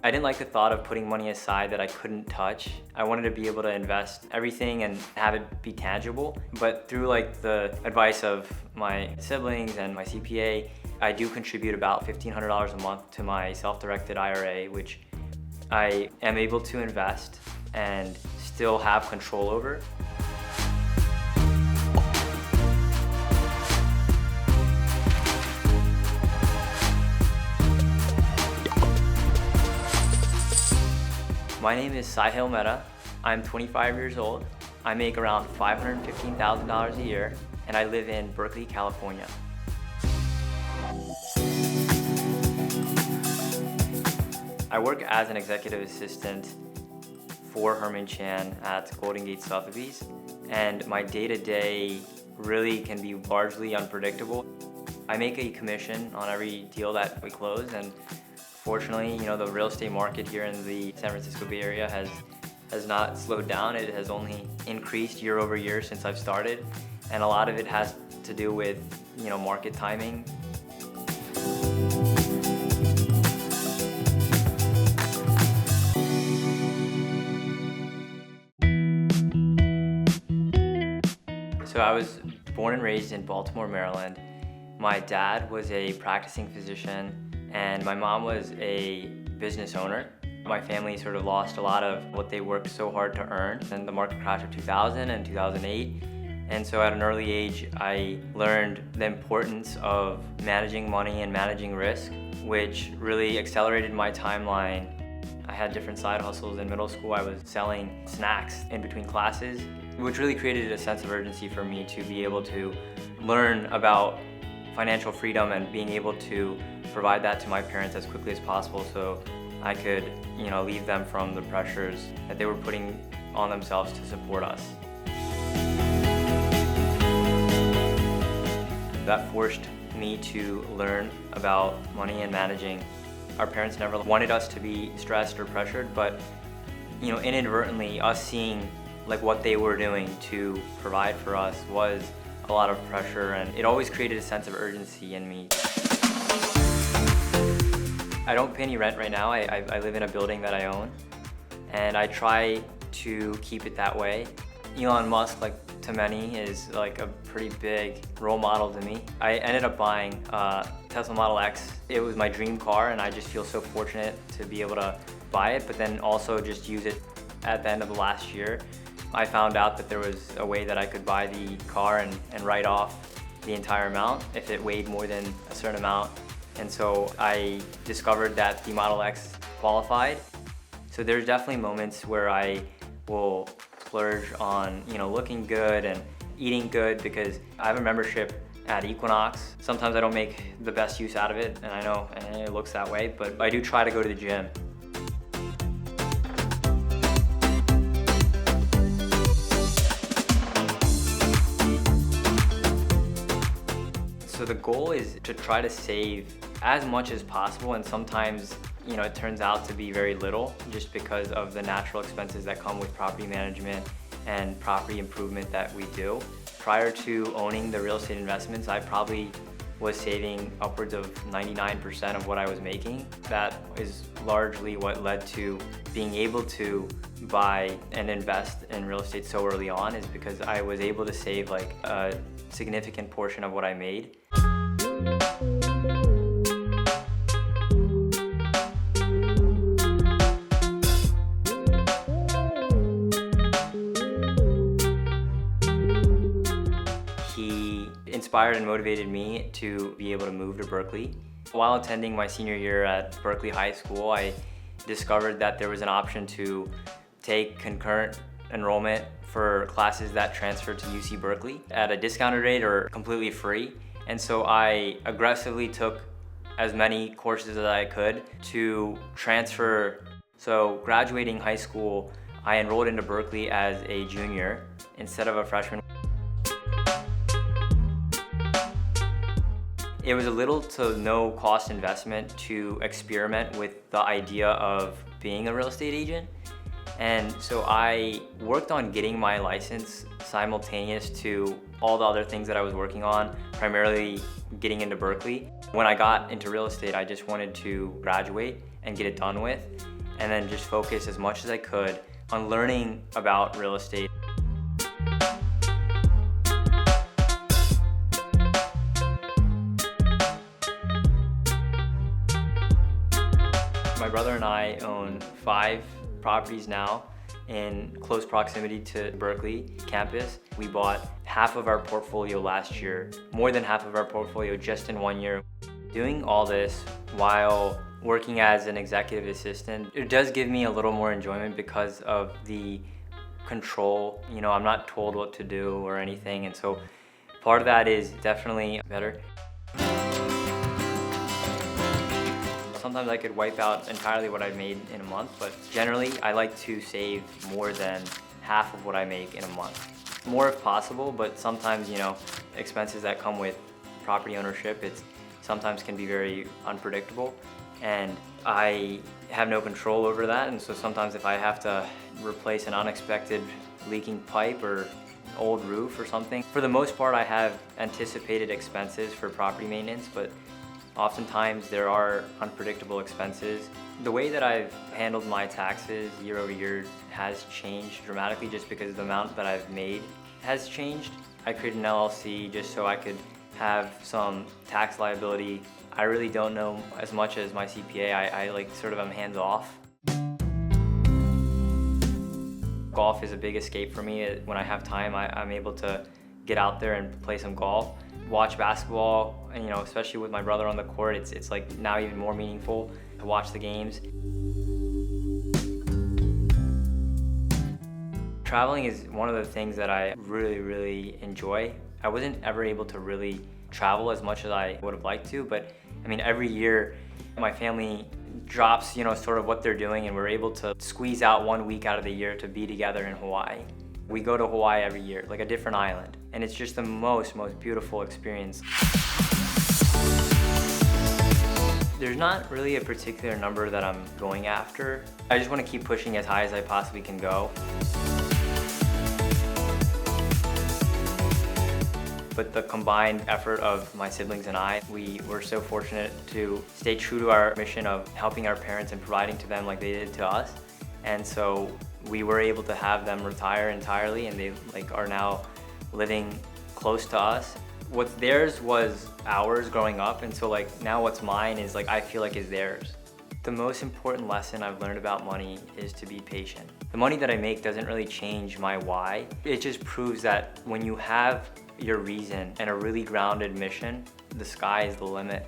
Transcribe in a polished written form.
I didn't like the thought of putting money aside that I couldn't touch. I wanted to be able to invest everything and have it be tangible. But through like the advice of my siblings and my CPA, I do contribute about $1,500 a month to my self-directed IRA, which I am able to invest and still have control over. My name is Sahil Mehta. I'm 25 years old. I make around $515,000 a year, and I live in Berkeley, California. I work as an executive assistant for Herman Chan at Golden Gate Sotheby, and my day-to-day really can be largely unpredictable. I make a commission on every deal that we close, and fortunately, the real estate market here in the San Francisco Bay Area has not slowed down. It has only increased year over year since I've started, and a lot of it has to do with market timing. So I was born and raised in Baltimore, Maryland. My dad was a practicing physician, and my mom was a business owner. My family sort of lost a lot of what they worked so hard to earn in the market crash of 2000 and 2008. And so at an early age, I learned the importance of managing money and managing risk, which really accelerated my timeline. I had different side hustles in middle school. I was selling snacks in between classes, which really created a sense of urgency for me to be able to learn about financial freedom and being able to provide that to my parents as quickly as possible so I could, leave them from the pressures that they were putting on themselves to support us. That forced me to learn about money and managing. Our parents never wanted us to be stressed or pressured, but inadvertently us seeing what they were doing to provide for us was a lot of pressure, and it always created a sense of urgency in me. I don't pay any rent right now. I live in a building that I own, and I try to keep it that way. Elon Musk, to many, is a pretty big role model to me. I ended up buying a Tesla Model X. It was my dream car, and I just feel so fortunate to be able to buy it, but then also just use it. At the end of the last year, I found out that there was a way that I could buy the car and write off the entire amount if it weighed more than a certain amount. And so I discovered that the Model X qualified. So there's definitely moments where I will splurge on, looking good and eating good because I have a membership at Equinox. Sometimes I don't make the best use out of it, and I know it looks that way, but I do try to go to the gym. So the goal is to try to save as much as possible, and sometimes it turns out to be very little just because of the natural expenses that come with property management and property improvement that we do. Prior to owning the real estate investments, I probably was saving upwards of 99% of what I was making. That is largely what led to being able to buy and invest in real estate so early on, is because I was able to save a significant portion of what I made. He inspired and motivated me to be able to move to Berkeley. While attending my senior year at Berkeley High School, I discovered that there was an option to take concurrent enrollment for classes that transferred to UC Berkeley at a discounted rate or completely free. And so I aggressively took as many courses as I could to transfer. So graduating high school, I enrolled into Berkeley as a junior instead of a freshman. It was a little to no cost investment to experiment with the idea of being a real estate agent. And so I worked on getting my license simultaneous to all the other things that I was working on, primarily getting into Berkeley. When I got into real estate, I just wanted to graduate and get it done with. and then just focus as much as I could on learning about real estate. My brother and I own 5 properties now in close proximity to Berkeley campus. We bought half of our portfolio last year, more than half of our portfolio just in 1 year. Doing all this while working as an executive assistant, it does give me a little more enjoyment because of the control. You know, I'm not told what to do or anything, and so part of that is definitely better. Sometimes I could wipe out entirely what I made in a month, but generally I like to save more than half of what I make in a month. More if possible, but sometimes, you know, expenses that come with property ownership, it's sometimes can be very unpredictable, and I have no control over that. And so sometimes if I have to replace an unexpected leaking pipe or old roof or something, for the most part I have anticipated expenses for property maintenance, but oftentimes there are unpredictable expenses. The way that I've handled my taxes year over year has changed dramatically just because the amount that I've made has changed. I created an LLC just so I could have some tax liability. I really don't know as much as my CPA. I like sort of am hands off. Golf is a big escape for me. When I have time, I'm able to get out there and play some golf. Watch basketball, and you know, especially with my brother on the court, it's like now even more meaningful to watch the games. Traveling is one of the things that I really enjoy. I wasn't ever able to really travel as much as I would have liked to, but I mean, every year my family drops, you know, sort of what they're doing, and we're able to squeeze out 1 week out of the year to be together in Hawaii. We go to Hawaii every year, like a different island, and it's just the most beautiful experience. There's not really a particular number that I'm going after. I just want to keep pushing as high as I possibly can go. But the combined effort of my siblings and I, we were so fortunate to stay true to our mission of helping our parents and providing to them like they did to us. And so we were able to have them retire entirely, and they like are now living close to us. What's theirs was ours growing up, and so like now what's mine is like I feel like is theirs. The most important lesson I've learned about money is to be patient. The money that I make doesn't really change my why. It just proves that when you have your reason and a really grounded mission, the sky is the limit.